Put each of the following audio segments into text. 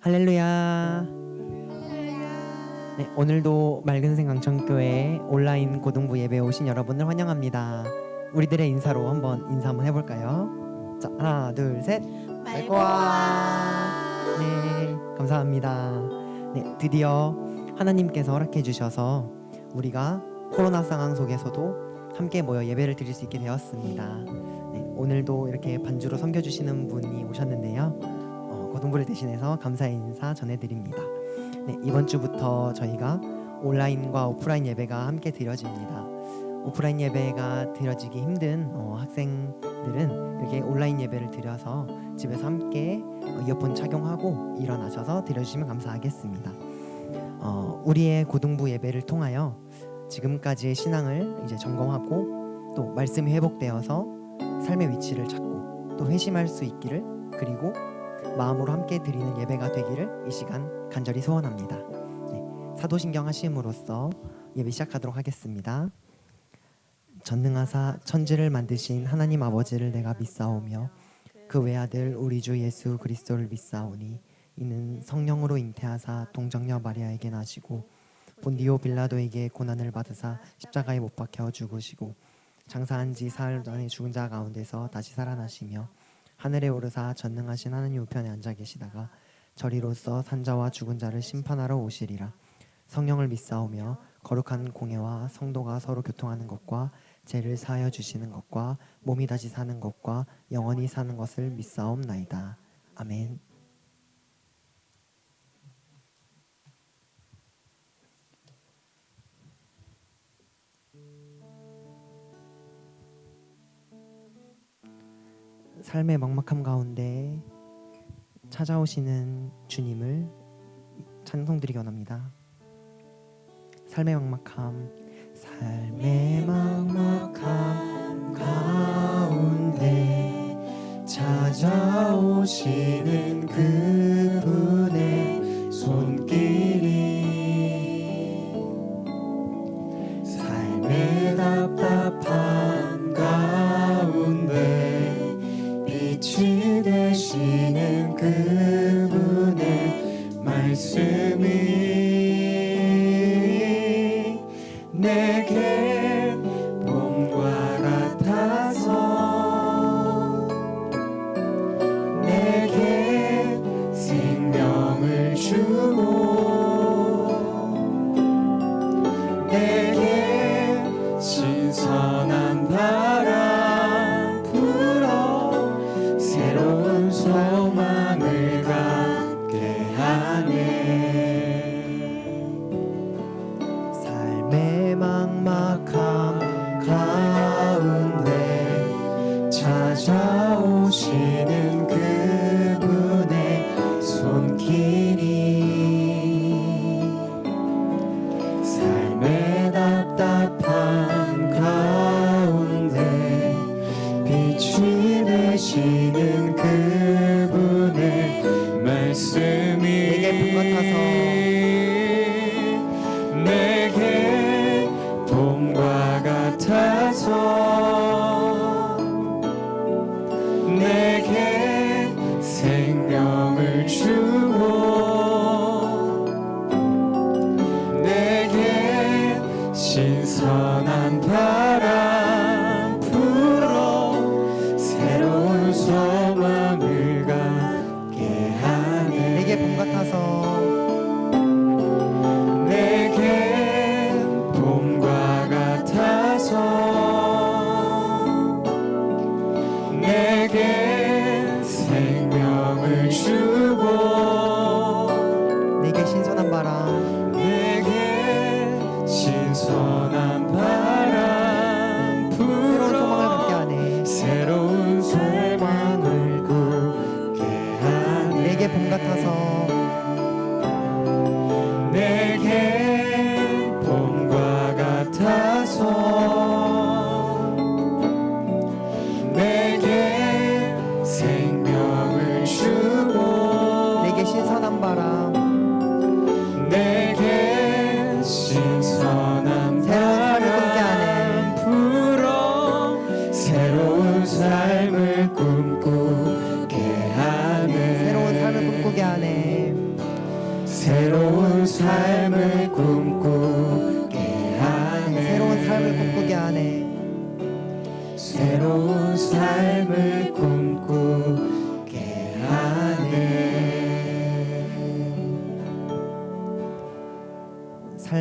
할렐루야. 네, 오늘도 맑은생 강천교회 온라인 고등부 예배에 오신 여러분을 환영합니다. 우리들의 인사로 인사 한번 해볼까요? 자, 하나, 둘, 셋. 말고와. 네, 감사합니다. 네, 드디어 하나님께서 허락해 주셔서 우리가 코로나 상황 속에서도 함께 모여 예배를 드릴 수 있게 되었습니다. 네, 오늘도 이렇게 반주로 섬겨주시는 분이 오셨는데요. 고등부를 대신해서 감사의 인사 전해드립니다. 네, 이번 주부터 저희가 온라인과 오프라인 예배가 함께 드려집니다. 오프라인 예배가 드려지기 힘든 학생들은 이렇게 온라인 예배를 드려서 집에서 함께 이어폰 착용하고 일어나셔서 드려주시면 감사하겠습니다. 우리의 고등부 예배를 통하여 지금까지의 신앙을 이제 점검하고 또 말씀이 회복되어서 삶의 위치를 찾고 또 회심할 수 있기를, 그리고 마음으로 함께 드리는 예배가 되기를 이 시간 간절히 소원합니다. 네, 사도신경 하심으로써 예배 시작하도록 하겠습니다. 전능하사 천지를 만드신 하나님 아버지를 내가 믿사오며 그 외아들 우리 주 예수 그리스도를 믿사오니 이는 성령으로 잉태하사 동정녀 마리아에게 나시고 본디오 빌라도에게 고난을 받으사 십자가에 못 박혀 죽으시고 장사한 지 사흘 전에 죽은 자 가운데서 다시 살아나시며 하늘에 오르사 전능하신 하나님 우편에 앉아 계시다가 저리로서 산자와 죽은 자를 심판하러 오시리라. 성령을 믿사오며 거룩한 공예와 성도가 서로 교통하는 것과 죄를 사하여 주시는 것과 몸이 다시 사는 것과 영원히 사는 것을 믿사옵나이다. 아멘. 삶의 막막함 가운데 찾아오시는 주님을 찬송드리기 원합니다. 삶의 막막함 가운데 찾아오시는 그분의 손길이 삶의 답답함 가운데 빛이 되시는 그분의 말씀이 내게 봄과 같아서 내게 생명을 주고 내게 신선한 바람 불어 새로운 소망을 갖게 하네. 삶의 막막함 가운데 찾아오시는 그분의 손길이 삶의 답답함 가운데 빛이 되시는 그분의 말씀이 내게 봄과 같아서 내게 생명을 주고 내게 신선한 바람 불어 새로운 소망을 갖게 하네. 내게 봄 같아서 내게 봄과 같아서 내게 생명을 주고 내게 신선한 바람 내게 신선한 바람 불어 새로운 소망을 갖게 하네. 내게 봄 같아서 내게 봄과 같아서 내게 생명을 주고 내게 신선한 바람 내게 신선한 바람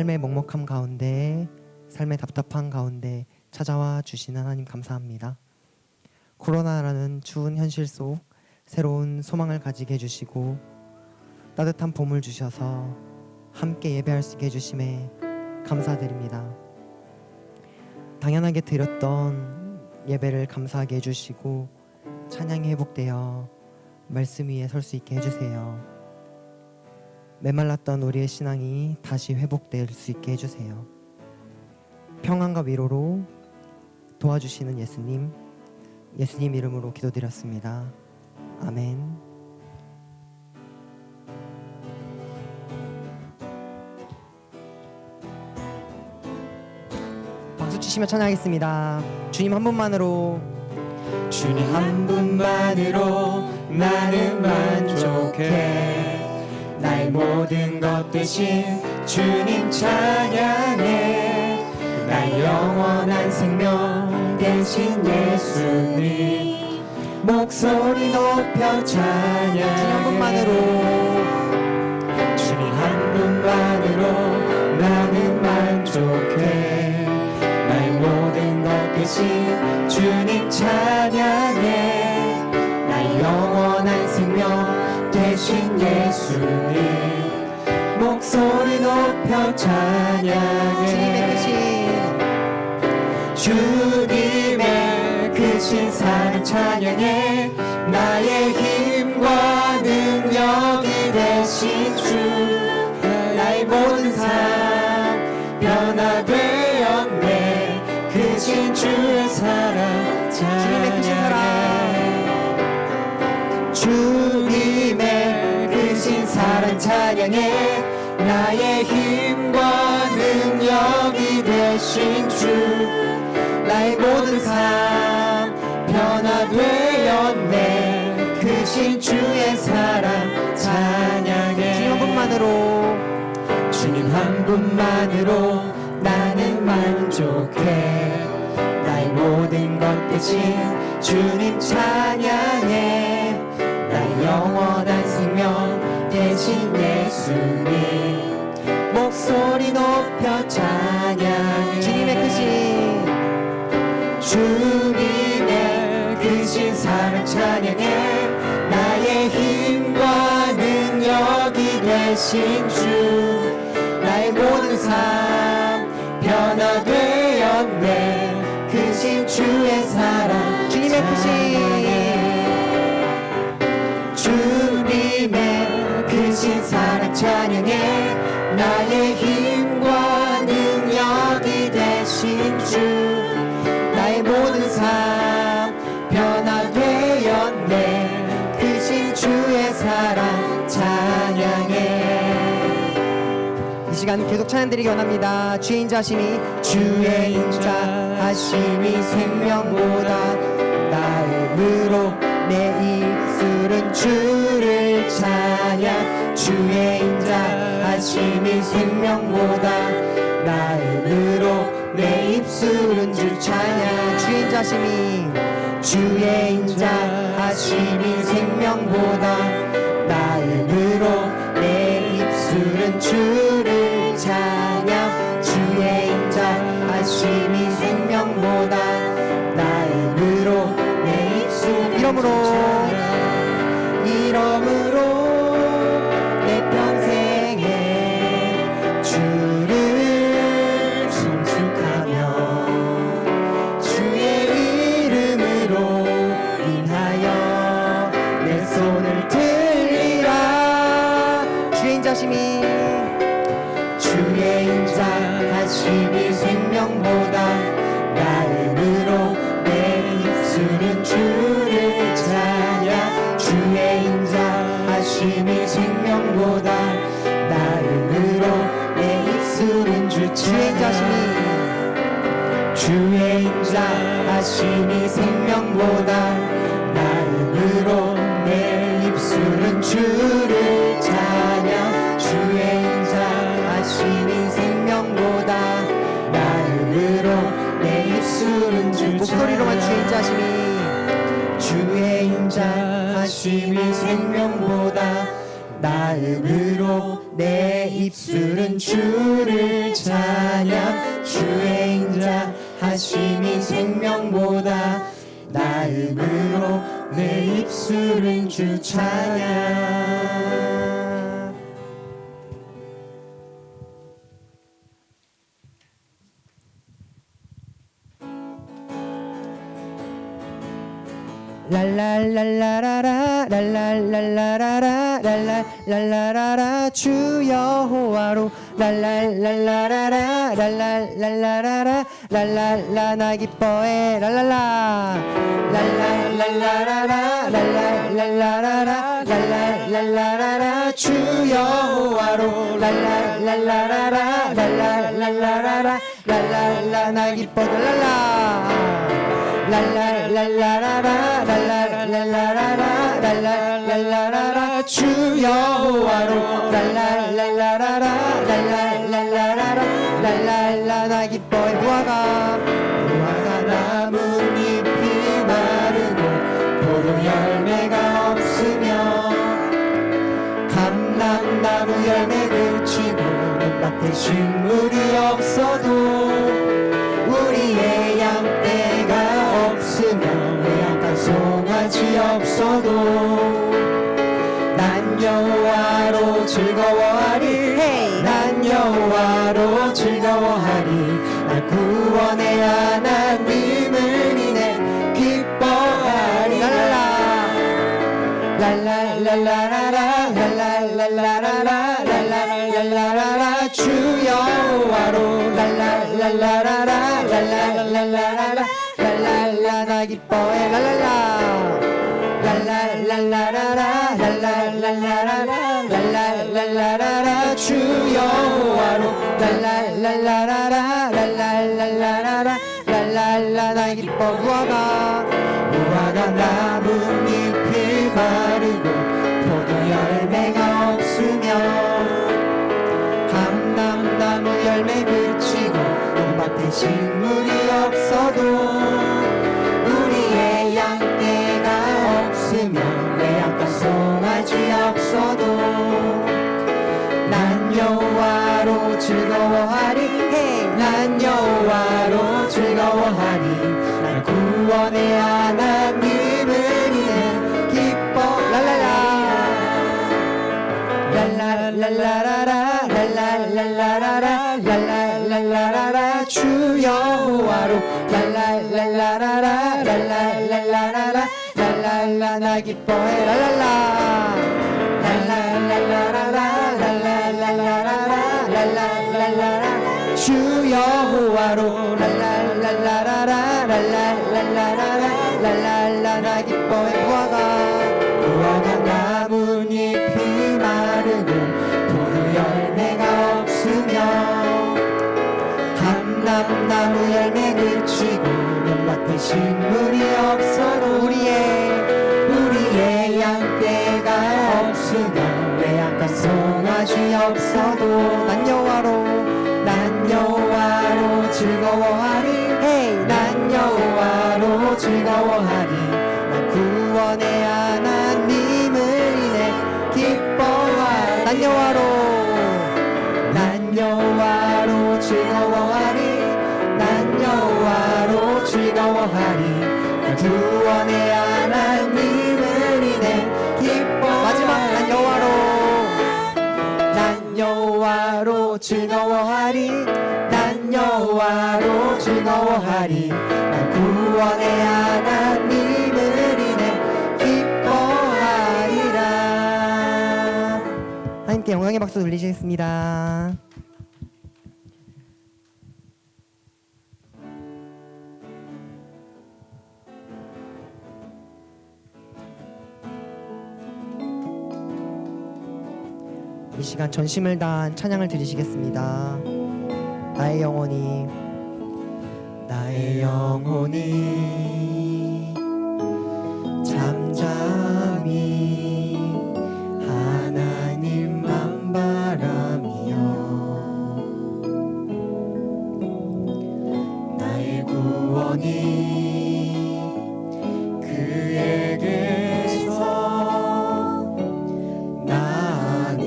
삶의 먹먹함 가운데, 삶의 답답한 가운데 찾아와 주신 하나님 감사합니다. 코로나라는 추운 현실 속 새로운 소망을 가지게 해주시고 따뜻한 봄을 주셔서 함께 예배할 수 있게 해주심에 감사드립니다. 당연하게 드렸던 예배를 감사하게 해주시고 찬양이 회복되어 말씀 위에 설 수 있게 해주세요. 메말랐던 우리의 신앙이 다시 회복될 수 있게 해주세요. 평안과 위로로 도와주시는 예수님 이름으로 기도드렸습니다. 아멘. 박수 치시며 찬양하겠습니다. 주님 한 분만으로, 주님 한 분만으로 나는 만족해. 나의 모든 것 대신 주님 찬양해. 나의 영원한 생명 대신 예수님 목소리 높여 찬양해. 주님 한 분만으로, 주님 한 분만으로 나는 만족해. 나의 모든 것 대신 주님 찬양해. 나의 영원한 생명 대신 예수님 목소리 높여 찬양해. 주님의 크신 사랑 찬양해. 나의 힘과 능력이 되신 주, 나의 모든 삶 변화되었네. 크신 주의 사랑 찬양해. 주님의 크신 사랑 찬양해. 나의 힘과 능력이 되신 주, 나의 모든 삶 변화되었네. 크신 주의 사랑 찬양해. 주님 한 분만으로, 주님 한 분만으로 나는 만족해. 나의 모든 것 대신 주님 찬양해. 나의 영원한 생명 대신 예수님 목소리 높여 찬양해. 주님의 크신 사랑 찬양해. 나의 힘과 능력이 되신 주, 나의 모든 삶 변화되었네. 크신 주의 사랑 주님의 주님의 크신 사랑 찬양해. 나의 힘과 능력이 되신 주, 나의 모든 삶 변화되었네. 크신 주의 사랑 찬양해. 이 시간 계속 찬양드리기 원합니다. 주의 인자하심이, 주의 인자하심이 생명보다 나음으로 내 입술은 주를 찬양. 주의 인자하심이 생명보다 나음으로 내 입술은 주 찬양. 주의 인자하심이 생명보다 나음으로 내 입술은 주를 찬양. 주의 인자하심이 생명보다 나음으로 내 입술은 이러므로 내 평생에 주를 송축하며 주의 이름으로 인하여 내 손을 들리라. 주의 인자하심이, 주의 인자하심이 생명보다 나음으로 내 입술은 주를 찬양. 주의 인자하심이 생명보다 나음으로 내 입술은 주 찬양. 주의 인자하심이 생명보다 나음으로 내 입술은 주를 찬양. 주의 인자하심이 생명보다 나음으로 내 입술은 주 목소리로만 주의 인자하심이, 주의 인자하심이 생명보다 나음으로 내 입술은 주를 찬양 주의 인자 하심이 생명보다 나음으로 내 입술은 주 찬양. 랄랄랄라라라 랄랄랄라라라 랄랄랄라라라 주 여호와로 랄랄랄라라라 랄랄랄라라라 랄랄라 나 기뻐해 랄랄라 랄랄랄라라라 랄랄랄라라라 랄랄랄라라라 주 여호와로 랄랄랄라라라 랄랄랄라라라 랄랄라 나 기뻐 랄랄라 랄랄랄라라라 랄랄랄라라라 랄랄랄라라라 주 여호와로 랄랄랄라라라 랄랄랄라라라 랄랄라 나 기뻐해 무화과 나뭇잎이 마르고 포도 열매가 없으며 감람나무 열매 그치고 밭에 식물이 없어도 우리의 양떼가 없으며 약간 송아지 없어도 난 여호와로 즐거워하리 난 여호와로 즐거워하리 날 구원의 하나님을 인해 기뻐하리 랄랄랄라라라 랄랄랄라라라 랄랄랄라라라 주 여호와로 랄랄랄라라라 랄랄랄라라라 랄랄라 나 기뻐해 랄랄라 랄랄랄라라라 랄랄랄라라라 랄랄랄라라라 주 여호와로 랄랄랄라라라 랄랄랄라라라 랄랄라 나 기뻐 무화과 나뭇잎이 마르고 포도 열매가 없으며 감람나무 열매 그치고 밭에 식물이 없어도 우리의 양떼가 없으며 외양간 송아지 없어도 난 여호와로 즐거워하리 난 여호와로 즐거워하리 날 구원의 하나님을 인해 기뻐 랄랄랄라라라 랄랄랄라라라 랄랄랄라라라 주 여호와로 랄랄랄라라라 랄랄랄라라라 랄랄라 나 기뻐해 랄랄라 랄랄랄라라라 랄랄랄라라라 랄랄랄라라 주 여호와로 랄랄랄라라라 랄랄랄라라라 랄랄라 나 기뻐해 무화과 나뭇잎이 마르고 포도 열매가 없으며 감람나무 열매 그치고 밭에 식물이 없어도 우리의 양떼가 없으며 외양간 송아지 없어도 난 여호와로 즐거워하리 난 여호와로 즐거워하리 난 구원의 하나님을 인해 기뻐하리 난 여호와로 즐거워하리 난 여호와로 즐거워하리 난 구원의 하나님을 인해 기뻐 마지막 난 여호와로 즐거워하리 난 여호와로 즐거워하리 난 구원의 하나님을 인해 기뻐하리라. 하나님께 영광의 박수 돌리시겠습니다. 이 시간 전심을 다한 찬양을 드리시겠습니다. 나의 영혼이 잠잠히 하나님만 바라며 나의 구원이 그에게서 나는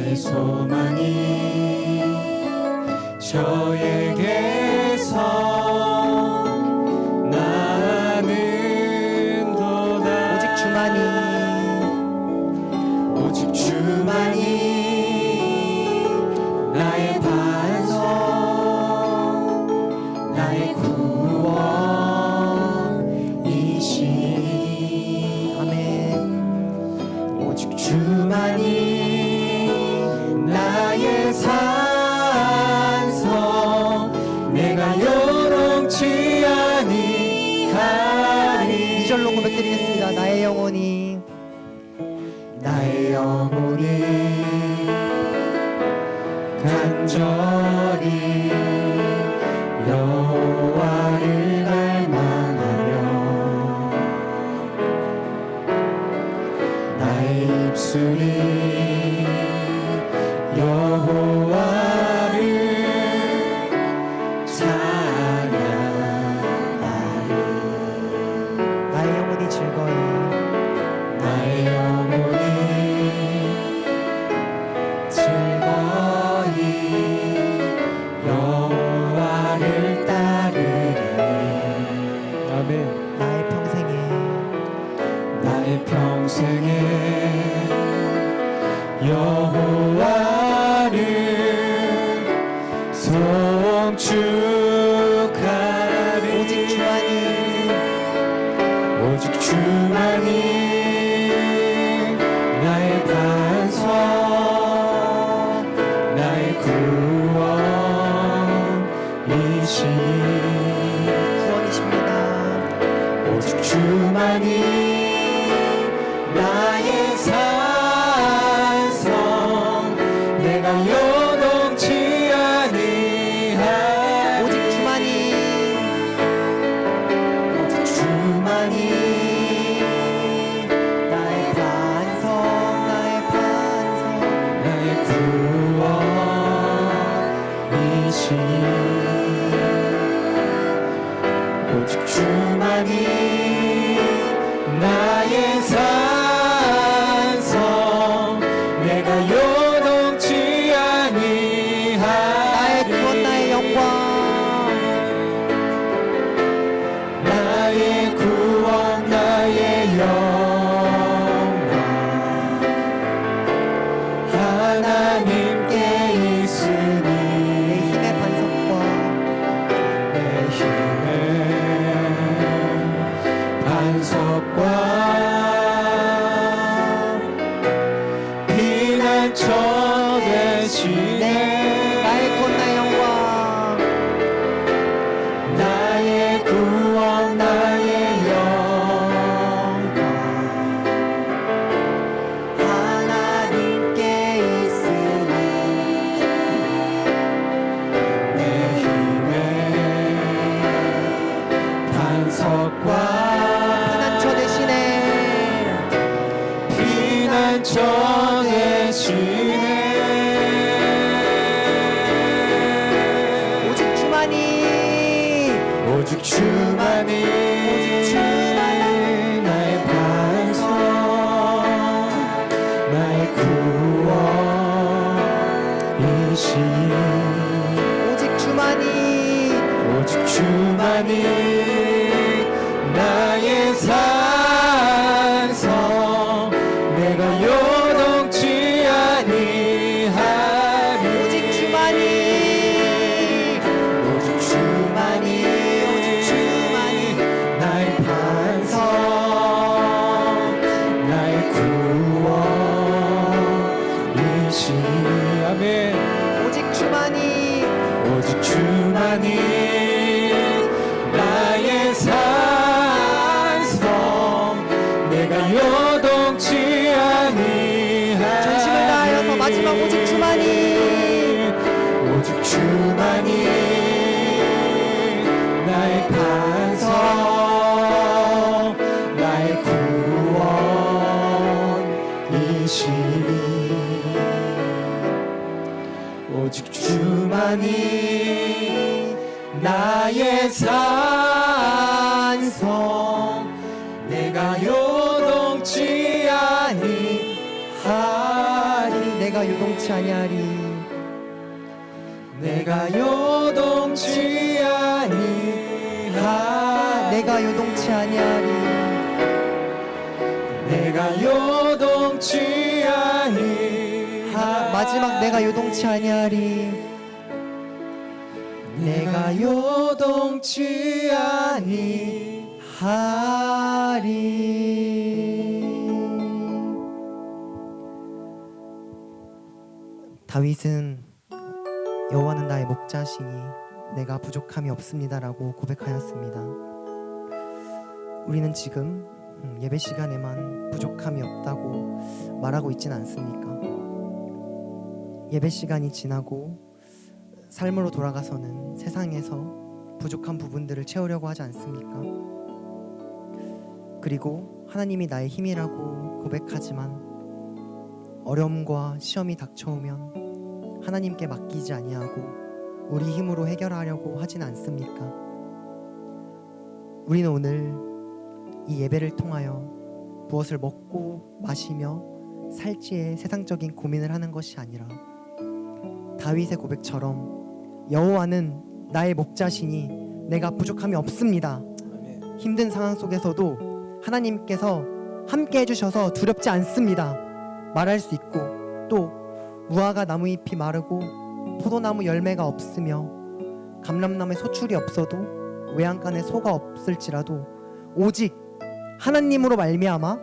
나의 소망이 저에게서 나는도다. 오직 주만이 오직 주만이 나의 반석, 나의 구원이시니. 아멘. 오직 주만이 나의 산성, 내가 요동치 아니하리. 이 절로 고백드리겠습니다. 나의 영혼이 나의 영혼이 간절히 여호와를 갈망하며 나의 입술이 여호와를 찬양하리. 나의 영혼이 즐거이 나의 영혼이 즐거이 여호와를 따르리. 아멘. 나의 평생에 나의 평생에 여호와를 송축하리. 오직 주만이 오직 주만이 나의 반석, 나의 구원이시니. 구원이십니다. 오직 주만이 나의 산성, 내가 요동치 아니하리. 오직 주만이 오직 주만이 나의 반석 나의 반석 나의 구원이시니. 오직 주만이 나의 산성, 내가 요동치 아니하리. 나의 구원 나의 영광 나의 구원 나의 영광 하나님께 있으니. 내 힘의 반석과 내 힘의 반석과 피난처 되시네. 나의 구원 나의 영광 나의 구원 나의 영광 하나님께 있으니 내 힘의 반석과 피난처 대신에 피난처 되시네. 오직 주만이 오직 주만이 나의 반석, 나의 구원이시니. 오직 주만이 오직 주만이 나의 산성, 내가 요동치 아니하리. 오직 주만이 오직 주만이 오직 주만이 나의 반석, 나의 구원이시니. 아멘. 오직 주만이 오직 주만이 나의 산성, 내가 요동치 아니하리. 전심을 다하여서 마지막 오직 주만이 오직 주만이 나의 반석, 나의 구원이시니. 오직 주만이 나의 산성, 내가 요동치 아니하리. 내가 내가 요동치 아니하리. 내가 요동치 아니하리. 내가 요동치 아니하리. 내가 요동치 아니하리. 마지막 내가 요동치 아니하리. 내가 요동치 아니하리. 다윗은 여호와는 나의 목자시니 내가 부족함이 없습니다라고 고백하였습니다. 우리는 지금 예배 시간에만 부족함이 없다고 말하고 있진 않습니까? 예배 시간이 지나고 삶으로 돌아가서는 세상에서 부족한 부분들을 채우려고 하지 않습니까? 그리고 하나님이 나의 힘이라고 고백하지만 어려움과 시험이 닥쳐오면 하나님께 맡기지 아니하고 우리 힘으로 해결하려고 하진 않습니까? 우리는 오늘 이 예배를 통하여 무엇을 먹고 마시며 살지의 세상적인 고민을 하는 것이 아니라 다윗의 고백처럼 여호와는 나의 목자시니 내가 부족함이 없습니다. 힘든 상황 속에서도 하나님께서 함께 해주셔서 두렵지 않습니다 말할 수 있고, 또 무화과 나무잎이 마르고 포도나무 열매가 없으며 감람나무에 소출이 없어도 외양간에 소가 없을지라도 오직 하나님으로 말미암아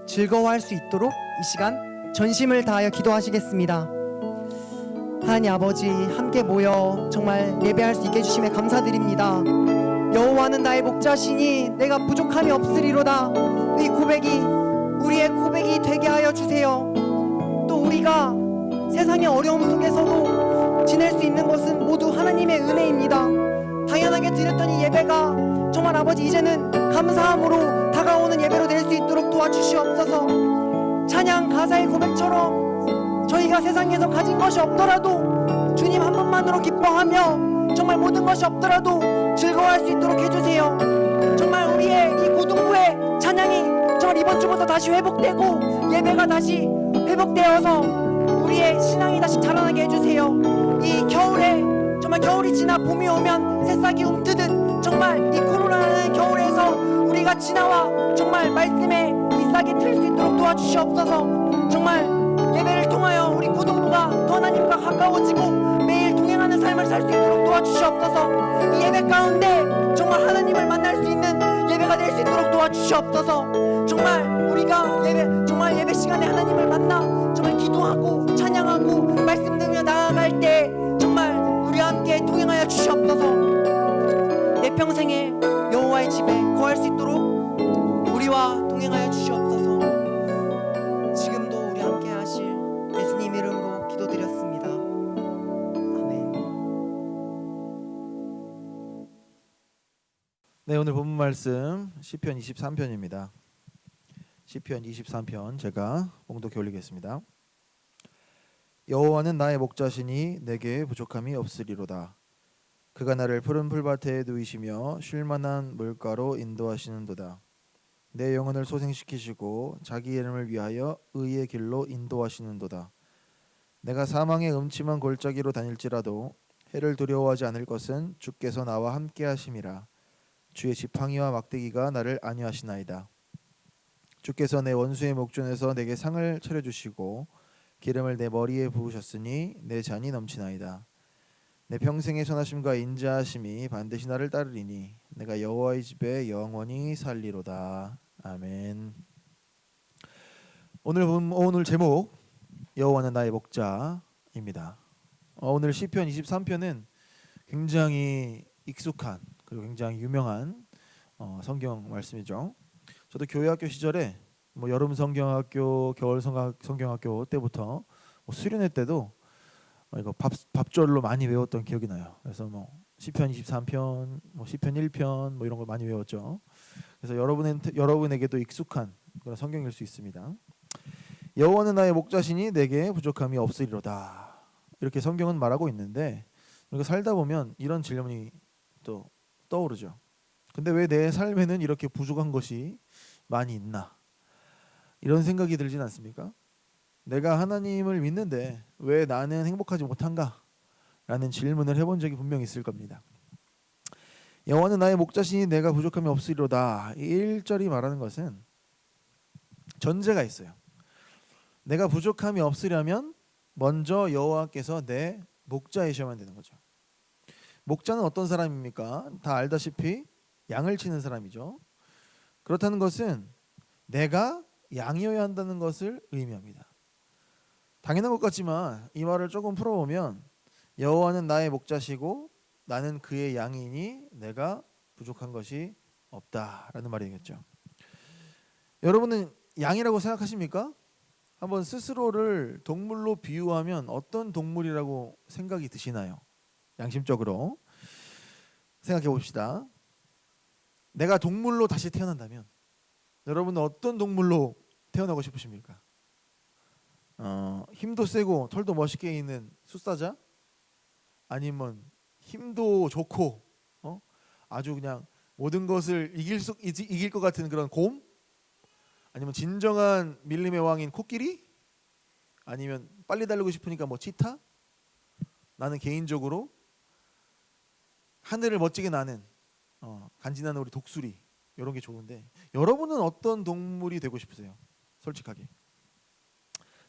즐거워할 수 있도록 이 시간 전심을 다하여 기도하시겠습니다. 하나님 아버지, 함께 모여 정말 예배할 수 있게 해주심에 감사드립니다. 여호와는 나의 목자시니 내가 부족함이 없으리로다. 이 고백이 우리의 고백이 되게 하여 주세요. 또 우리가 세상의 어려움 속에서도 지낼 수 있는 것은 모두 하나님의 은혜입니다. 당연하게 드렸던 이 예배가 정말 아버지 이제는 감사함으로 다가오는 예배로 될 수 있도록 도와주시옵소서. 찬양 가사의 고백처럼 저희가 세상에서 가진 것이 없더라도 주님 한 분만으로 기뻐하며 정말 모든 것이 없더라도 즐거워할 수 있도록 해주세요. 정말 우리의 이 고등부의 찬양이 정말 이번 주부터 다시 회복되고 예배가 다시 회복되어서 우리의 신앙이 다시 자라나게 해주세요. 이 겨울에 정말 겨울이 지나 봄이 오면 새싹이 움트듯 정말 이 코로나라는 겨울에서 우리가 지나와 정말 말씀에 잎사귀 틀 수 있도록 도와주시옵소서. 정말 예배를 통하여 우리 고등부가 더 하나님과 가까워지고 매일 동행하는 삶을 살 수 있도록 도와주시옵소서. 이 예배 가운데 정말 하나님을 만날 수 있는 예배가 될 수 있도록 도와주시옵소서. 정말 우리가 예배 시간에 하나님을 만나 정말 기도하고 찬양하고 말씀 들으며 나아갈 때 정말 우리와 함께 동행하여 주시옵소서. 내 평생에 여호와의 집에 거할 수 있도록 우리와 동행하여 주시옵소서. 지금도 우리 함께 하실 예수님 이름으로 기도드렸습니다. 아멘. 네, 오늘 본문 말씀 시편 23편입니다. 시편 23편 제가 봉독해 올리겠습니다. 여호와는 나의 목자시니 내게 부족함이 없으리로다. 그가 나를 푸른 풀밭에 누이시며 쉴만한 물가로 인도하시는도다. 내 영혼을 소생시키시고 자기 이름을 위하여 의의 길로 인도하시는도다. 내가 사망의 음침한 골짜기로 다닐지라도 해를 두려워하지 않을 것은 주께서 나와 함께 하심이라. 주의 지팡이와 막대기가 나를 안위하시나이다. 주께서 내 원수의 목전에서 내게 상을 차려주시고 기름을 내 머리에 부으셨으니 내 잔이 넘치나이다. 내 평생의 선하심과 인자하심이 반드시 나를 따르리니 내가 여호와의 집에 영원히 살리로다. 아멘. 오늘 제목 여호와는 나의 목자입니다. 오늘 시편 23편은 굉장히 익숙한 그리고 굉장히 유명한 성경 말씀이죠. 저도 교회학교 시절에 여름 성경학교, 겨울 성경학교 때부터 수련회 때도 이거 밥절로 많이 외웠던 기억이 나요. 그래서 시편 23편, 시편 1편 이런 걸 많이 외웠죠. 그래서 여러분에게도 익숙한 그런 성경일 수 있습니다. 여호와는 나의 목자시니 내게 부족함이 없으리로다. 이렇게 성경은 말하고 있는데 우리가 살다 보면 이런 질문이 또 떠오르죠. 근데 왜 내 삶에는 이렇게 부족한 것이 많이 있나? 이런 생각이 들진 않습니까? 내가 하나님을 믿는데 왜 나는 행복하지 못한가? 라는 질문을 해본 적이 분명히 있을 겁니다. 여호와는 나의 목자시니 내가 부족함이 없으리로다. 이 1절이 말하는 것은 전제가 있어요. 내가 부족함이 없으려면 먼저 여호와께서 내 목자이셔야만 되는 거죠. 목자는 어떤 사람입니까? 다 알다시피 양을 치는 사람이죠. 그렇다는 것은 내가 양이어야 한다는 것을 의미합니다. 당연한 것 같지만 이 말을 조금 풀어보면 여호와는 나의 목자시고 나는 그의 양이니 내가 부족한 것이 없다라는 말이 되겠죠. 여러분은 양이라고 생각하십니까? 한번 스스로를 동물로 비유하면 어떤 동물이라고 생각이 드시나요? 양심적으로 생각해 봅시다. 내가 동물로 다시 태어난다면 여러분은 어떤 동물로 태어나고 싶으십니까? 힘도 세고 털도 멋있게 있는 숫사자? 아니면 힘도 좋고 아주 그냥 모든 것을 이길 것 같은 그런 곰? 아니면 진정한 밀림의 왕인 코끼리? 아니면 빨리 달리고 싶으니까 뭐 치타? 나는 개인적으로 하늘을 멋지게 나는 간지나는 우리 독수리 이런 게 좋은데 여러분은 어떤 동물이 되고 싶으세요? 솔직하게.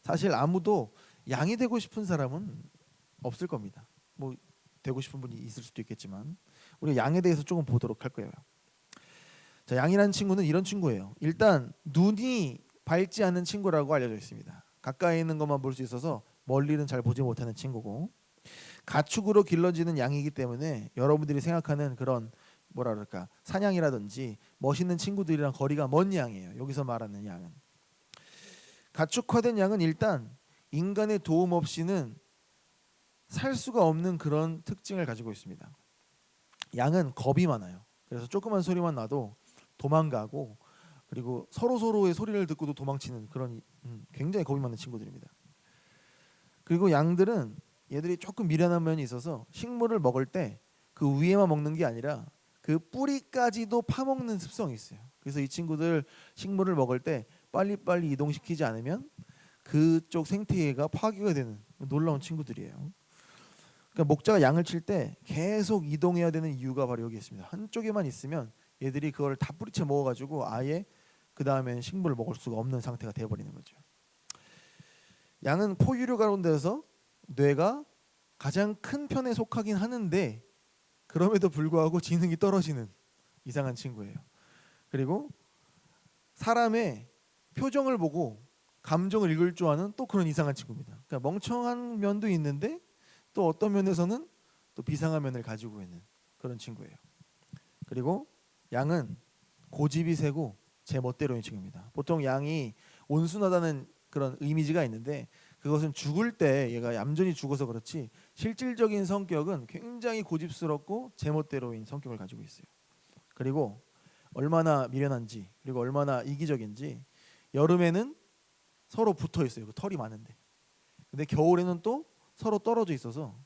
사실 아무도 양이 되고 싶은 사람은 없을 겁니다. 뭐 되고 싶은 분이 있을 수도 있겠지만 우리가 양에 대해서 조금 보도록 할 거예요. 자, 양이라는 친구는 이런 친구예요. 일단 눈이 밝지 않은 친구라고 알려져 있습니다. 가까이 있는 것만 볼 수 있어서 멀리는 잘 보지 못하는 친구고 가축으로 길러지는 양이기 때문에 여러분들이 생각하는 그런 뭐라 그럴까 사냥이라든지 멋있는 친구들이랑 거리가 먼 양이에요. 여기서 말하는 양은 가축화된 양은 일단 인간의 도움 없이는 살 수가 없는 그런 특징을 가지고 있습니다. 양은 겁이 많아요. 그래서 조그만 소리만 나도 도망가고 그리고 서로의 소리를 듣고도 도망치는 그런 굉장히 겁이 많은 친구들입니다. 그리고 양들은 얘들이 조금 미련한 면이 있어서 식물을 먹을 때 그 위에만 먹는 게 아니라 그 뿌리까지도 파먹는 습성이 있어요. 그래서 이 친구들 식물을 먹을 때 빨리빨리 이동시키지 않으면 그쪽 생태계가 파괴가 되는 놀라운 친구들이에요. 그러니까 목자가 양을 칠 때 계속 이동해야 되는 이유가 바로 여기 있습니다. 한쪽에만 있으면 얘들이 그걸 다 뿌리채 먹어가지고 아예 그 다음에는 식물을 먹을 수가 없는 상태가 되어버리는 거죠. 양은 포유류 가운데서 뇌가 가장 큰 편에 속하긴 하는데 그럼에도 불구하고 지능이 떨어지는 이상한 친구예요. 그리고 사람의 표정을 보고 감정을 읽을 줄 아는 또 그런 이상한 친구입니다. 그러니까 멍청한 면도 있는데 또 어떤 면에서는 또 비상한 면을 가지고 있는 그런 친구예요. 그리고 양은 고집이 세고 제 멋대로인 친구입니다. 보통 양이 온순하다는 그런 이미지가 있는데 그것은 죽을 때 얘가 얌전히 죽어서 그렇지 실질적인 성격은 굉장히 고집스럽고 제 멋대로인 성격을 가지고 있어요. 그리고 얼마나 미련한지 그리고 얼마나 이기적인지 여름에는 서로 붙어 있어요. 그 털이 많은데. 근데 겨울에는 또 서로 떨어져 있어서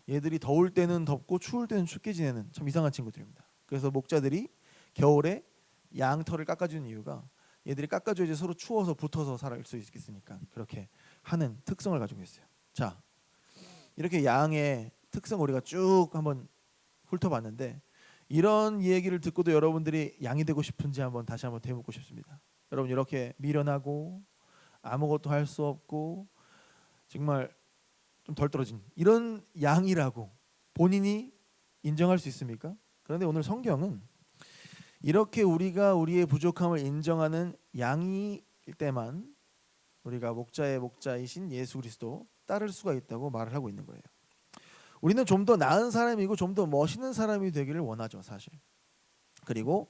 얘들이 더울 때는 덥고 추울 때는 춥게 지내는 참 이상한 친구들입니다. 그래서 목자들이 겨울에 양 털을 깎아주는 이유가 얘들이 깎아줘야지 서로 추워서 붙어서 살 수 있겠으니까 그렇게 하는 특성을 가지고 있어요. 자, 이렇게 양의 특성 우리가 쭉 한번 훑어봤는데 이런 얘기를 듣고도 여러분들이 양이 되고 싶은지 한번 다시 한번 되묻고 싶습니다. 여러분 이렇게 미련하고 아무것도 할 수 없고 정말 좀 덜 떨어진 이런 양이라고 본인이 인정할 수 있습니까? 그런데 오늘 성경은 이렇게 우리가 우리의 부족함을 인정하는 양일 때만 우리가 목자의 목자이신 예수 그리스도 따를 수가 있다고 말을 하고 있는 거예요. 우리는 좀 더 나은 사람이고 좀 더 멋있는 사람이 되기를 원하죠, 사실. 그리고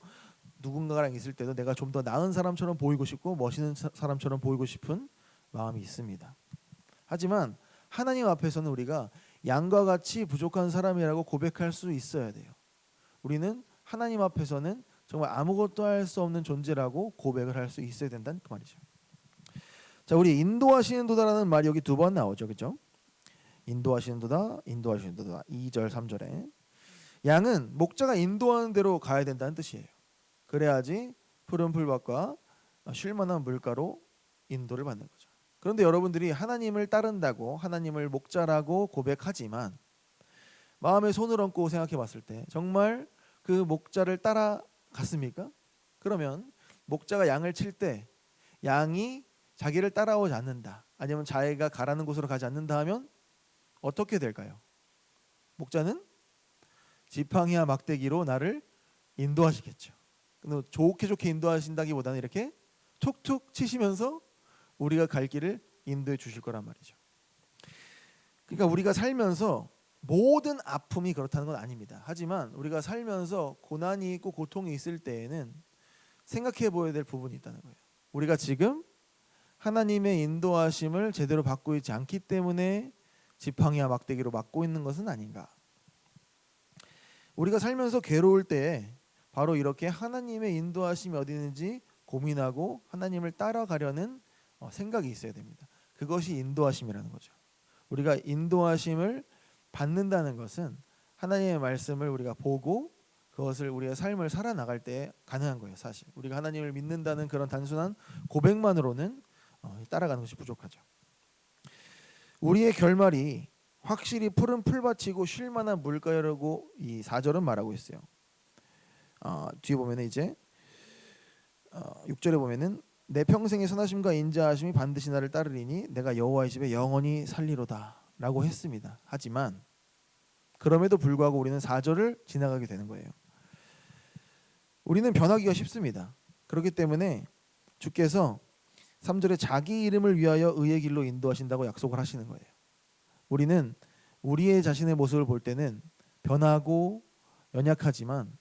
누군가랑 있을 때도 내가 좀 더 나은 사람처럼 보이고 싶고 멋있는 사람처럼 보이고 싶은 마음이 있습니다. 하지만 하나님 앞에서는 우리가 양과 같이 부족한 사람이라고 고백할 수 있어야 돼요. 우리는 하나님 앞에서는 정말 아무것도 할 수 없는 존재라고 고백을 할 수 있어야 된다는 그 말이죠. 자, 우리 인도하시는 도다라는 말이 여기 두 번 나오죠, 그렇죠? 인도하시는 도다, 인도하시는 도다. 2절, 3절에 양은 목자가 인도하는 대로 가야 된다는 뜻이에요. 그래야지 푸른 풀밭과 쉴만한 물가로 인도를 받는 거죠. 그런데 여러분들이 하나님을 따른다고 하나님을 목자라고 고백하지만 마음에 손을 얹고 생각해 봤을 때 정말 그 목자를 따라갔습니까? 그러면 목자가 양을 칠 때 양이 자기를 따라오지 않는다, 아니면 자기가 가라는 곳으로 가지 않는다 하면 어떻게 될까요? 목자는 지팡이와 막대기로 나를 인도하시겠죠. 근데 좋게 인도하신다기보다는 이렇게 툭툭 치시면서 우리가 갈 길을 인도해 주실 거란 말이죠. 그러니까 우리가 살면서 모든 아픔이 그렇다는 건 아닙니다. 하지만 우리가 살면서 고난이 있고 고통이 있을 때에는 생각해 보아야 될 부분이 있다는 거예요. 우리가 지금 하나님의 인도하심을 제대로 받고 있지 않기 때문에 지팡이와 막대기로 맞고 있는 것은 아닌가. 우리가 살면서 괴로울 때 바로 이렇게 하나님의 인도하심이 어디 있는지 고민하고 하나님을 따라가려는 생각이 있어야 됩니다. 그것이 인도하심이라는 거죠. 우리가 인도하심을 받는다는 것은 하나님의 말씀을 우리가 보고 그것을 우리의 삶을 살아나갈 때 가능한 거예요. 사실 우리가 하나님을 믿는다는 그런 단순한 고백만으로는 따라가는 것이 부족하죠. 우리의 결말이 확실히 푸른 풀밭이고 쉴만한 물가라고 이 4절은 말하고 있어요. 뒤에 보면 이제 6절에 보면은 내 평생의 선하심과 인자하심이 반드시 나를 따르리니 내가 여호와의 집에 영원히 살리로다 라고 했습니다. 하지만 그럼에도 불구하고 우리는 4절을 지나가게 되는 거예요. 우리는 변하기가 쉽습니다. 그렇기 때문에 주께서 3절에 자기 이름을 위하여 의의 길로 인도하신다고 약속을 하시는 거예요. 우리는 우리의 자신의 모습을 볼 때는 변하고 연약하지만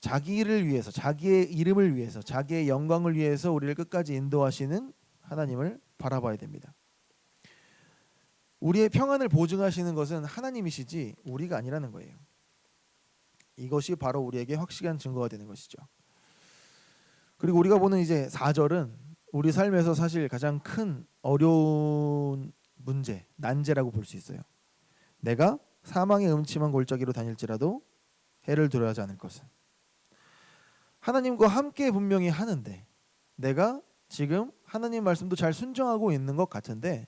자기를 위해서, 자기의 이름을 위해서, 자기의 영광을 위해서 우리를 끝까지 인도하시는 하나님을 바라봐야 됩니다. 우리의 평안을 보증하시는 것은 하나님이시지 우리가 아니라는 거예요. 이것이 바로 우리에게 확실한 증거가 되는 것이죠. 그리고 우리가 보는 이제 4절은 우리 삶에서 사실 가장 큰 어려운 문제, 난제라고 볼 수 있어요. 내가 사망의 음침한 골짜기로 다닐지라도 해를 두려워하지 않을 것은. 하나님과 함께 분명히 하는데 내가 지금 하나님 말씀도 잘 순종하고 있는 것 같은데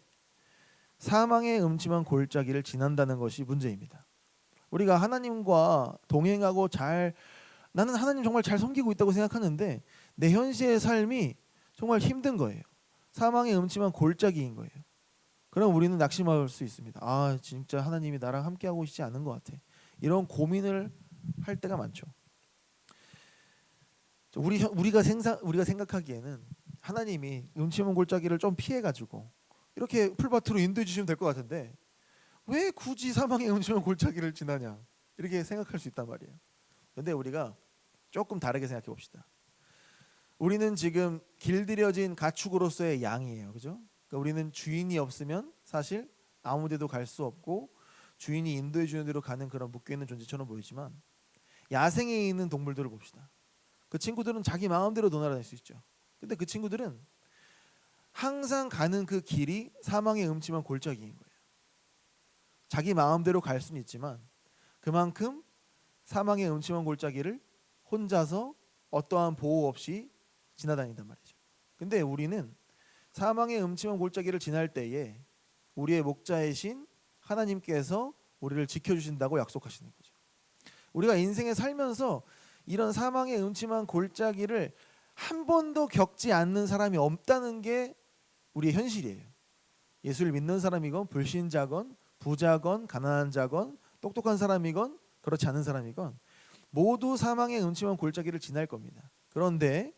사망의 음침한 골짜기를 지난다는 것이 문제입니다. 우리가 하나님과 동행하고 나는 하나님 정말 잘 섬기고 있다고 생각하는데 내 현실의 삶이 정말 힘든 거예요. 사망의 음침한 골짜기인 거예요. 그럼 우리는 낙심할 수 있습니다. 진짜 하나님이 나랑 함께하고 있지 않은 것 같아. 이런 고민을 할 때가 많죠. 우리가 생각하기에는 하나님이 음침한 골짜기를 좀 피해가지고 이렇게 풀밭으로 인도해 주시면 될 것 같은데 왜 굳이 사망의 음침한 골짜기를 지나냐 이렇게 생각할 수 있단 말이에요. 그런데 우리가 조금 다르게 생각해 봅시다. 우리는 지금 길들여진 가축으로서의 양이에요, 그죠? 그러니까 우리는 주인이 없으면 사실 아무데도 갈 수 없고 주인이 인도해 주는 대로 가는 그런 묶여 있는 존재처럼 보이지만 야생에 있는 동물들을 봅시다. 그 친구들은 자기 마음대로 놀아다닐 수 있죠. 근데 그 친구들은 항상 가는 그 길이 사망의 음침한 골짜기인 거예요. 자기 마음대로 갈 수는 있지만 그만큼 사망의 음침한 골짜기를 혼자서 어떠한 보호 없이 지나다닌단 말이죠. 근데 우리는 사망의 음침한 골짜기를 지날 때에 우리의 목자이신 하나님께서 우리를 지켜주신다고 약속하시는 거죠. 우리가 인생에 살면서 이런 사망의 음침한 골짜기를 한 번도 겪지 않는 사람이 없다는 게 우리의 현실이에요. 예수를 믿는 사람이건 불신자건 부자건 가난한 자건 똑똑한 사람이건 그렇지 않은 사람이건 모두 사망의 음침한 골짜기를 지날 겁니다. 그런데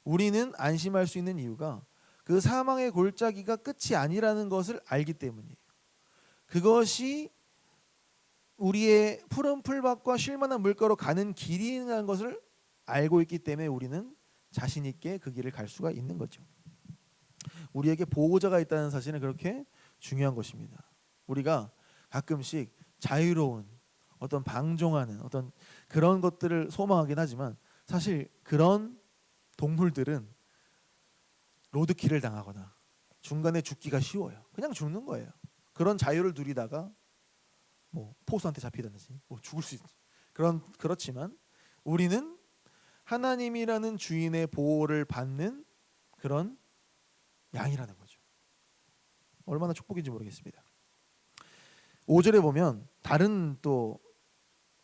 우리는 안심할 수 있는 이유가 그 사망의 골짜기가 끝이 아니라는 것을 알기 때문이에요. 그것이 우리의 푸른 풀밭과 쉴만한 물가로 가는 길이라는 것을 알고 있기 때문에 우리는 자신 있게 그 길을 갈 수가 있는 거죠. 우리에게 보호자가 있다는 사실은 그렇게 중요한 것입니다. 우리가 가끔씩 자유로운 어떤 방종하는 어떤 그런 것들을 소망하긴 하지만 사실 그런 동물들은 로드킬을 당하거나 중간에 죽기가 쉬워요. 그냥 죽는 거예요. 그런 자유를 누리다가 포수한테 잡히든지 죽을 수 있지. 그렇지만 우리는 하나님이라는 주인의 보호를 받는 그런 양이라는 거죠. 얼마나 축복인지 모르겠습니다. 5절에 보면 다른 또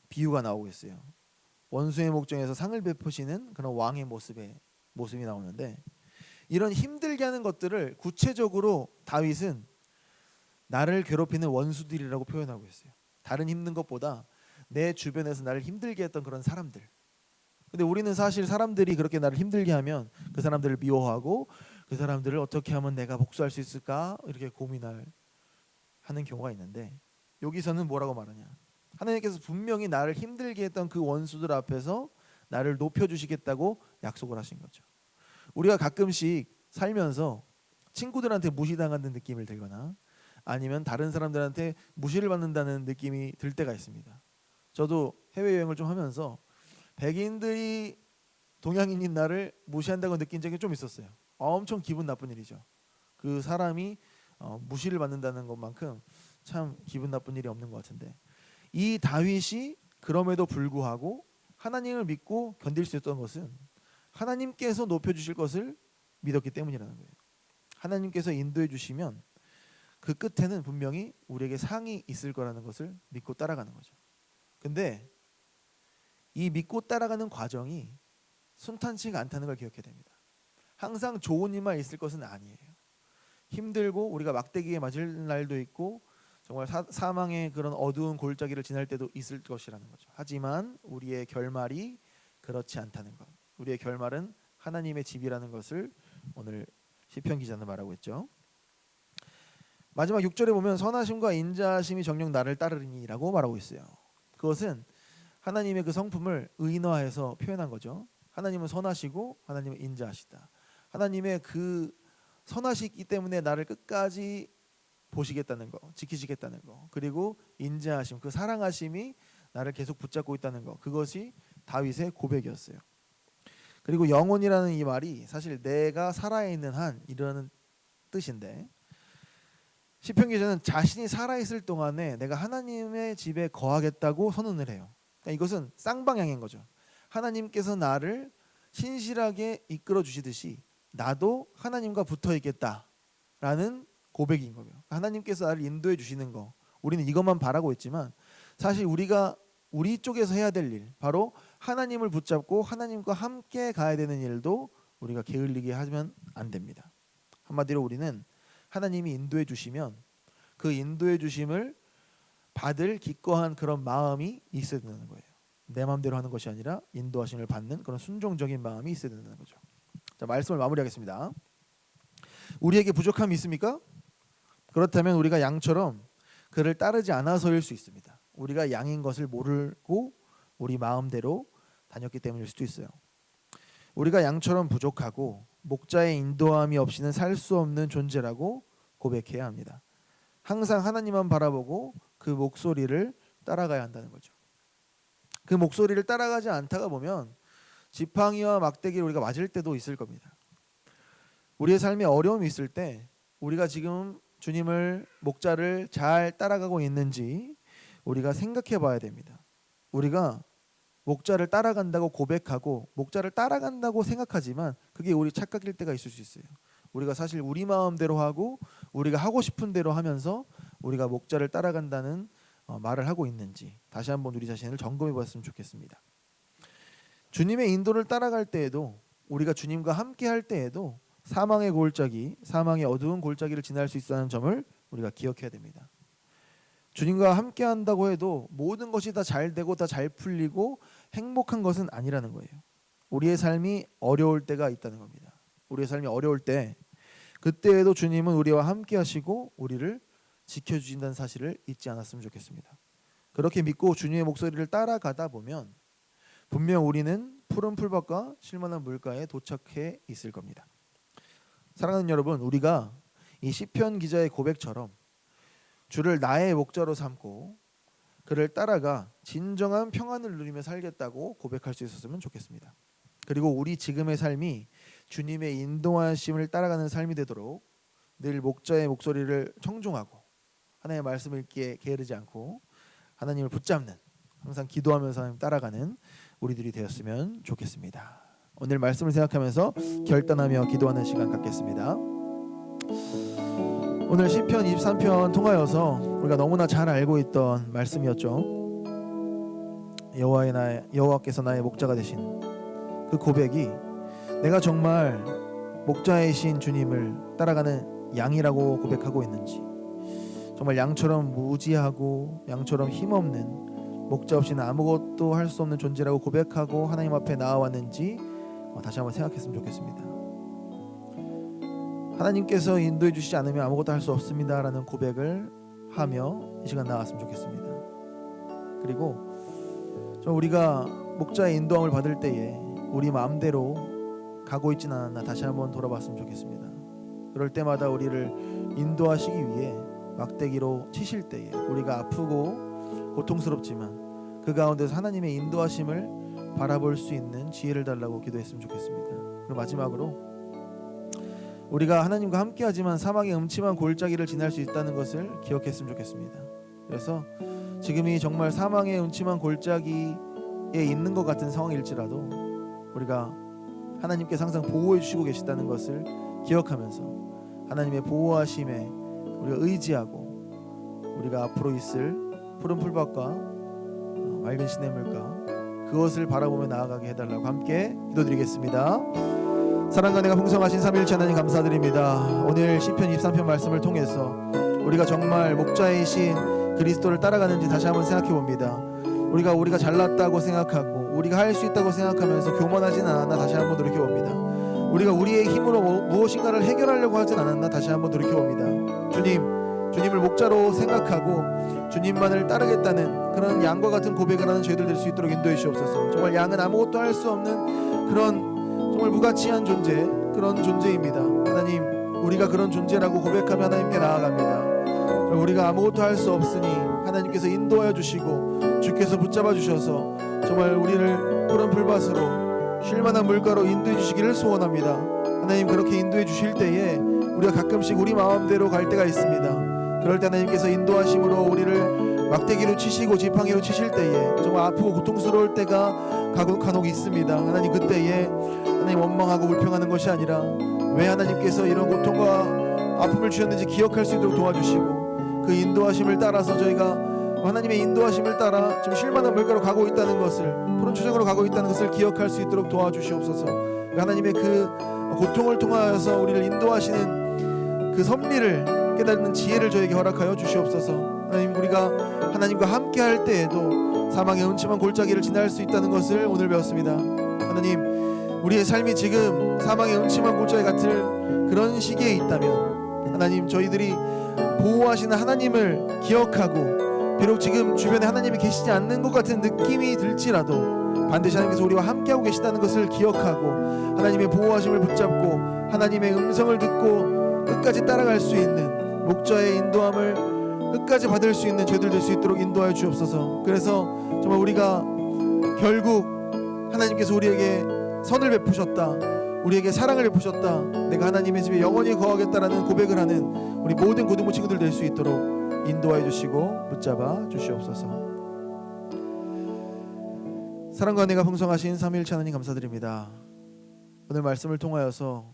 비유가 나오고 있어요. 원수의 목전에서 상을 베푸시는 그런 왕의 모습이 나오는데, 이런 힘들게 하는 것들을 구체적으로 다윗은 나를 괴롭히는 원수들이라고 표현하고 있어요. 다른 힘든 것보다 내 주변에서 나를 힘들게 했던 그런 사람들. 근데 우리는 사실 사람들이 그렇게 나를 힘들게 하면 그 사람들을 미워하고 그 사람들을 어떻게 하면 내가 복수할 수 있을까 이렇게 고민을 하는 경우가 있는데, 여기서는 뭐라고 말하냐, 하나님께서 분명히 나를 힘들게 했던 그 원수들 앞에서 나를 높여주시겠다고 약속을 하신 거죠. 우리가 가끔씩 살면서 친구들한테 무시당하는 느낌을 들거나 아니면 다른 사람들한테 무시를 받는다는 느낌이 들 때가 있습니다. 저도 해외여행을 좀 하면서 백인들이 동양인인 나를 무시한다고 느낀 적이 좀 있었어요. 엄청 기분 나쁜 일이죠. 그 사람이 무시를 받는다는 것만큼 참 기분 나쁜 일이 없는 것 같은데, 이 다윗이 그럼에도 불구하고 하나님을 믿고 견딜 수 있었던 것은 하나님께서 높여주실 것을 믿었기 때문이라는 거예요. 하나님께서 인도해 주시면 그 끝에는 분명히 우리에게 상이 있을 거라는 것을 믿고 따라가는 거죠. 근데 이 믿고 따라가는 과정이 순탄치가 않다는 걸 기억해야 됩니다. 항상 좋은 일만 있을 것은 아니에요. 힘들고 우리가 막대기에 맞을 날도 있고 정말 사망의 그런 어두운 골짜기를 지날 때도 있을 것이라는 거죠. 하지만 우리의 결말이 그렇지 않다는 것, 우리의 결말은 하나님의 집이라는 것을 오늘 시편 기자는 말하고 있죠. 마지막 6절에 보면 선하심과 인자하심이 정녕 나를 따르리니라고 말하고 있어요. 그것은 하나님의 그 성품을 의인화해서 표현한 거죠. 하나님은 선하시고 하나님은 인자하시다. 하나님의 그 선하시기 때문에 나를 끝까지 보시겠다는 거, 지키시겠다는 거, 그리고 인자하심, 그 사랑하심이 나를 계속 붙잡고 있다는 거, 그것이 다윗의 고백이었어요. 그리고 영원이라는 이 말이 사실 내가 살아있는 한 이라는 뜻인데, 시편 기자는 자신이 살아있을 동안에 내가 하나님의 집에 거하겠다고 선언을 해요. 그러니까 이것은 쌍방향인 거죠. 하나님께서 나를 신실하게 이끌어 주시듯이 나도 하나님과 붙어 있겠다라는 고백인 거예요. 하나님께서 나를 인도해 주시는 거, 우리는 이것만 바라고 있지만 사실 우리가 우리 쪽에서 해야 될 일, 바로 하나님을 붙잡고 하나님과 함께 가야 되는 일도 우리가 게을리게 하면 안 됩니다. 한마디로 우리는 하나님이 인도해 주시면 그 인도해 주심을 받을 기꺼한 그런 마음이 있어야 된다는 거예요. 내 마음대로 하는 것이 아니라 인도하심을 받는 그런 순종적인 마음이 있어야 된다는 거죠. 자, 말씀을 마무리하겠습니다. 우리에게 부족함이 있습니까? 그렇다면 우리가 양처럼 그를 따르지 않아서일 수 있습니다. 우리가 양인 것을 모르고 우리 마음대로 다녔기 때문일 수도 있어요. 우리가 양처럼 부족하고 목자의 인도함이 없이는 살 수 없는 존재라고 고백해야 합니다. 항상 하나님만 바라보고 그 목소리를 따라가야 한다는 거죠. 그 목소리를 따라가지 않다가 보면 지팡이와 막대기를 우리가 맞을 때도 있을 겁니다. 우리의 삶에 어려움이 있을 때 우리가 지금 주님을, 목자를 잘 따라가고 있는지 우리가 생각해 봐야 됩니다. 우리가 목자를 따라간다고 고백하고 목자를 따라간다고 생각하지만 그게 우리 착각일 때가 있을 수 있어요. 우리가 사실 우리 마음대로 하고 우리가 하고 싶은 대로 하면서 우리가 목자를 따라간다는 말을 하고 있는지 다시 한번 우리 자신을 점검해 봤으면 좋겠습니다. 주님의 인도를 따라갈 때에도, 우리가 주님과 함께 할 때에도 사망의 골짜기, 사망의 어두운 골짜기를 지날 수 있다는 점을 우리가 기억해야 됩니다. 주님과 함께 한다고 해도 모든 것이 다 잘 되고 다 잘 풀리고 행복한 것은 아니라는 거예요. 우리의 삶이 어려울 때가 있다는 겁니다. 우리의 삶이 어려울 때, 그때에도 주님은 우리와 함께 하시고 우리를 지켜주신다는 사실을 잊지 않았으면 좋겠습니다. 그렇게 믿고 주님의 목소리를 따라가다 보면 분명 우리는 푸른 풀밭과 쉴만한 물가에 도착해 있을 겁니다. 사랑하는 여러분, 우리가 이 시편 기자의 고백처럼 주를 나의 목자로 삼고 그를 따라가 진정한 평안을 누리며 살겠다고 고백할 수 있었으면 좋겠습니다. 그리고 우리 지금의 삶이 주님의 인도하심을 따라가는 삶이 되도록 늘 목자의 목소리를 청종하고 하나님의 말씀을 읽기에 게으르지 않고 하나님을 붙잡는, 항상 기도하면서 하나님 따라가는 우리들이 되었으면 좋겠습니다. 오늘 말씀을 생각하면서 결단하며 기도하는 시간 갖겠습니다. 오늘 시편 23편 통하여서 우리가 너무나 잘 알고 있던 말씀이었죠. 여호와께서 나의 목자가 되신 그 고백이 내가 정말 목자이신 주님을 따라가는 양이라고 고백하고 있는지, 정말 양처럼 무지하고 양처럼 힘없는 목자 없이는 아무것도 할 수 없는 존재라고 고백하고 하나님 앞에 나아왔는지 다시 한번 생각했으면 좋겠습니다. 하나님께서 인도해 주시지 않으면 아무것도 할 수 없습니다 라는 고백을 하며 이 시간 나왔으면 좋겠습니다. 그리고 우리가 목자의 인도함을 받을 때에 우리 마음대로 가고 있지는 않았나 다시 한번 돌아봤으면 좋겠습니다. 그럴 때마다 우리를 인도하시기 위해 막대기로 치실 때에 우리가 아프고 고통스럽지만 그 가운데서 하나님의 인도하심을 바라볼 수 있는 지혜를 달라고 기도했으면 좋겠습니다. 그리고 마지막으로 우리가 하나님과 함께하지만 사막의 음침한 골짜기를 지날 수 있다는 것을 기억했으면 좋겠습니다. 그래서 지금이 정말 사망의 음침한 골짜기에 있는 것 같은 상황일지라도 우리가 하나님께서 항상 보호해 주시고 계시다는 것을 기억하면서 하나님의 보호하심에 우리가 의지하고 우리가 앞으로 있을 푸른 풀밭과 맑은 시냇물가 그것을 바라보며 나아가게 해달라고 함께 기도드리겠습니다. 사랑과 내가 풍성하신 삼위일체 하나님 감사드립니다. 오늘 시편 23편 말씀을 통해서 우리가 정말 목자이신 그리스도를 따라가는지 다시 한번 생각해 봅니다. 우리가 잘났다고 생각하고 우리가 할 수 있다고 생각하면서 교만하진 않았나 다시 한번 돌이켜 봅니다. 우리가 우리의 힘으로 무엇인가를 해결하려고 하진 않았나 다시 한번 돌이켜 봅니다. 주님을 목자로 생각하고 주님만을 따르겠다는 그런 양과 같은 고백을 하는 저희들 될 수 있도록 인도해 주시옵소서. 정말 양은 아무것도 할 수 없는 그런 정말 무가치한 존재, 그런 존재입니다. 하나님, 우리가 그런 존재라고 고백하며 하나님께 나아갑니다. 우리가 아무것도 할 수 없으니 하나님께서 인도하여 주시고 주께서 붙잡아 주셔서 정말 우리를 푸른 풀밭으로 쉴만한 물가로 인도해 주시기를 소원합니다. 하나님, 그렇게 인도해 주실 때에 우리가 가끔씩 우리 마음대로 갈 때가 있습니다. 그럴 때 하나님께서 인도하심으로 우리를 막대기로 치시고 지팡이로 치실 때에 정말 아프고 고통스러울 때가 간혹 있습니다. 하나님, 그때에 하나님 원망하고 불평하는 것이 아니라 왜 하나님께서 이런 고통과 아픔을 주셨는지 기억할 수 있도록 도와주시고 그 인도하심을 따라서 저희가 하나님의 인도하심을 따라 지금 쉴만한 물가로 가고 있다는 것을, 푸른 초장으로 가고 있다는 것을 기억할 수 있도록 도와주시옵소서. 하나님의 그 고통을 통하여서 우리를 인도하시는 그 섭리를 깨닫는 지혜를 저에게 허락하여 주시옵소서. 하나님, 우리가 하나님과 함께 할 때에도 사망의 음침한 골짜기를 지날 수 있다는 것을 오늘 배웠습니다. 하나님, 우리의 삶이 지금 사망의 음침한 골짜기 같은 그런 시기에 있다면 하나님, 저희들이 보호하시는 하나님을 기억하고 비록 지금 주변에 하나님이 계시지 않는 것 같은 느낌이 들지라도 반드시 하나님께서 우리와 함께하고 계시다는 것을 기억하고 하나님의 보호하심을 붙잡고 하나님의 음성을 듣고 끝까지 따라갈 수 있는 목자의 인도함을 끝까지 받을 수 있는 저희들 될 수 있도록 인도하여 주옵소서. 그래서 정말 우리가 결국 하나님께서 우리에게 선을 베푸셨다, 우리에게 사랑을 베푸셨다, 내가 하나님의 집에 영원히 거하겠다라는 고백을 하는 우리 모든 고등부 친구들 될 수 있도록 인도하여 주시고 붙잡아 주시옵소서. 사랑과 은혜가 풍성하신 삼위일체 하나님 감사드립니다. 오늘 말씀을 통하여서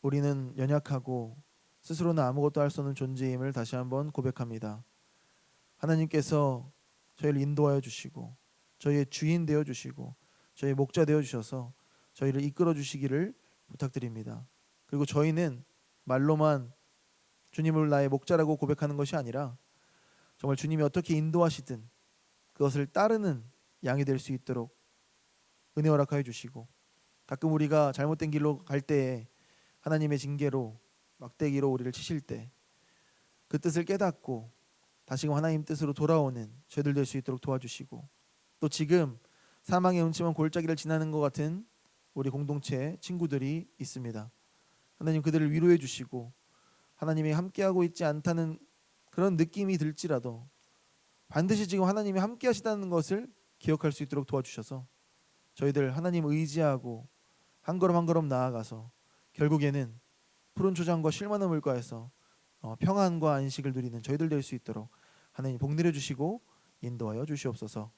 우리는 연약하고 스스로는 아무것도 할 수 없는 존재임을 다시 한번 고백합니다. 하나님께서 저희를 인도하여 주시고 저희의 주인 되어 주시고 저희의 목자 되어 주셔서 저희를 이끌어 주시기를 부탁드립니다. 그리고 저희는 말로만 주님을 나의 목자라고 고백하는 것이 아니라 정말 주님이 어떻게 인도하시든 그것을 따르는 양이 될 수 있도록 은혜 허락하여 주시고, 가끔 우리가 잘못된 길로 갈 때에 하나님의 징계로 막대기로 우리를 치실 때 그 뜻을 깨닫고 다시금 하나님 뜻으로 돌아오는 저희들 될 수 있도록 도와주시고, 또 지금 사망의 음침한 골짜기를 지나는 것 같은 우리 공동체 친구들이 있습니다. 하나님, 그들을 위로해 주시고 하나님이 함께하고 있지 않다는 그런 느낌이 들지라도 반드시 지금 하나님이 함께 하시다는 것을 기억할 수 있도록 도와주셔서 저희들 하나님 의지하고 한 걸음 한 걸음 나아가서 결국에는 푸른 초장과 쉴만한 물가에서 평안과 안식을 누리는 저희들 될 수 있도록 하나님 복 내려주시고 인도하여 주시옵소서.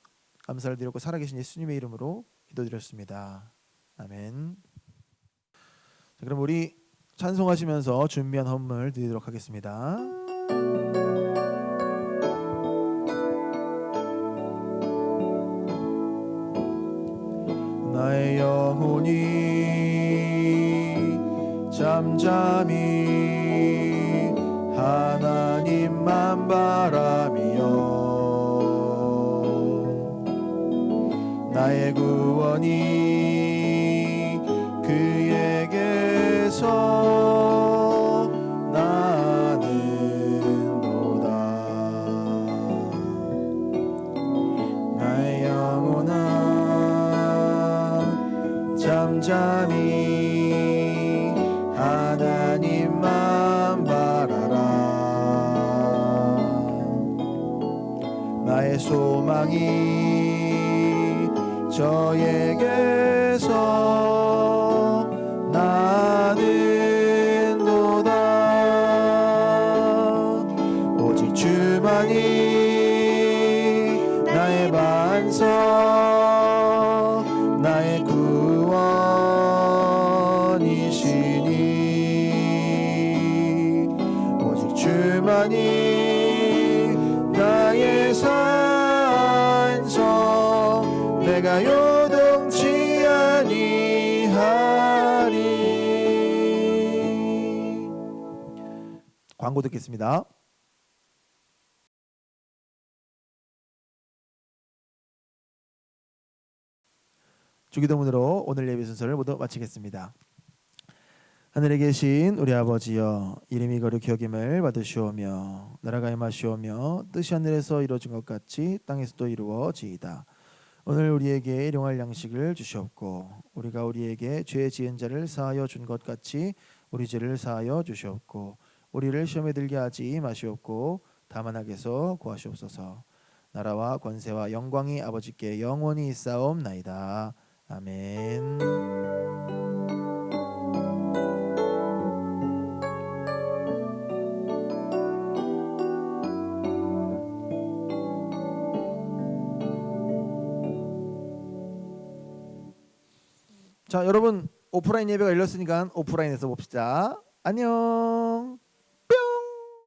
감사를 드렸고 살아계신 예수님의 이름으로 기도드렸습니다. 아멘. 자, 그럼 우리 찬송하시면서 준비한 헌물 드리도록 하겠습니다. 나의 영혼이 잠잠히 하나님만 바라며 나의 구원이 그에게서 나는도다. 나의 영혼아 잠잠히 하나님만 바라라. 나의 소망이 저에게서 나는도다. 오직 주만이 나의 반석 나의 구원이시니 오직 주만이 나의 산성 내가 요동치 아니하리. 광고 듣겠습니다. 주기도문으로 오늘 예배 순서를 모두 마치겠습니다. 하늘에 계신 우리 아버지여, 이름이 거룩히 여김을 받으시오며 나라가 임하시오며 뜻이 하늘에서 이루어진 것 같이 땅에서도 이루어지이다. 오늘 우리에게 일용할 양식을 주시옵고 우리가 우리에게 죄 지은 자를 사하여 준 것 같이 우리 죄를 사하여 주시옵고 우리를 시험에 들게 하지 마시옵고 다만 악에서 구하시옵소서. 나라와 권세와 영광이 아버지께 영원히 있사옵나이다. 아멘. 자, 여러분 오프라인 예배가 열렸으니까 오프라인에서 봅시다. 안녕.